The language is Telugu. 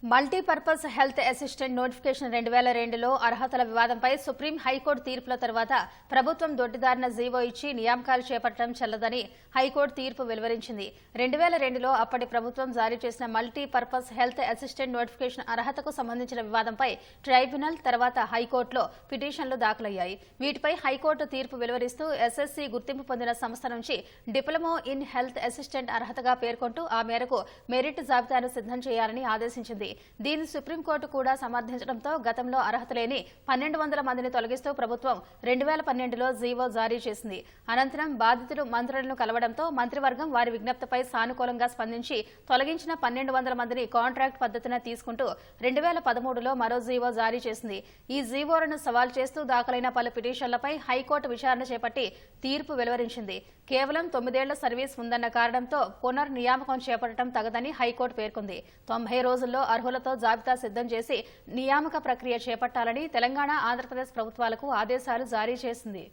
మల్టీపర్పస్ హెల్త్ అసిస్టెంట్ నోటిఫికేషన్ 2002లో అర్హతల వివాదంపై సుప్రీం హైకోర్టు తీర్పుల తర్వాత ప్రభుత్వం దొడ్డిదారిన జీవో ఇచ్చి నియామకాలు చేపట్టడం చెల్లదని హైకోర్టు తీర్పు వెలువరించింది. 2002లో అప్పటి ప్రభుత్వం జారీ చేసిన మల్టీపర్పస్ హెల్త్ అసిస్టెంట్ నోటిఫికేషన్ అర్హతకు సంబంధించిన వివాదంపై ట్రైబ్యునల్ తర్వాత హైకోర్టులో పిటిషన్లు దాఖలయ్యాయి. వీటిపై హైకోర్టు తీర్పు వెలువరిస్తూ ఎస్ఎస్సీ గుర్తింపు పొందిన సంస్థ నుంచి డిప్లొమా ఇన్ హెల్త్ అసిస్టెంట్ అర్హతగా పేర్కొంటూ ఆ మేరకు మెరిట్ జాబితాను సిద్ధం చేయాలని ఆదేశించింది. దీన్ని సుప్రీంకోర్టు కూడా సమర్థించడంతో గతంలో అర్హత లేని 1200 మందిని తొలగిస్తూ ప్రభుత్వం 2012లో జీవో జారీ చేసింది. అనంతరం బాధితులు మంత్రులను కలవడంతో మంత్రివర్గం వారి విజ్ఞప్తిపై సానుకూలంగా స్పందించి తొలగించిన 1200 మందిని కాంట్రాక్ట్ పద్ధతిన తీసుకుంటూ 2013లో మరో జీవో జారీ చేసింది. ఈ జీవోలను సవాల్ చేస్తూ దాఖలైన పలు పిటిషన్లపై హైకోర్టు విచారణ చేపట్టి తీర్పు వెలువరించింది. కేవలం 9 ఏళ్ల సర్వీస్ ఉందన్న కారణంతో పునర్నియామకం చేపట్టడం తగదని హైకోర్టు పేర్కొంది. 90 రోజుల్లో అర్హులతో జాబితా సిద్ధం చేసి నియామక ప్రక్రియ చేపట్టాలని తెలంగాణ, ఆంధ్రప్రదేశ్ ప్రభుత్వాలకు ఆదేశాలు జారీ చేసింది.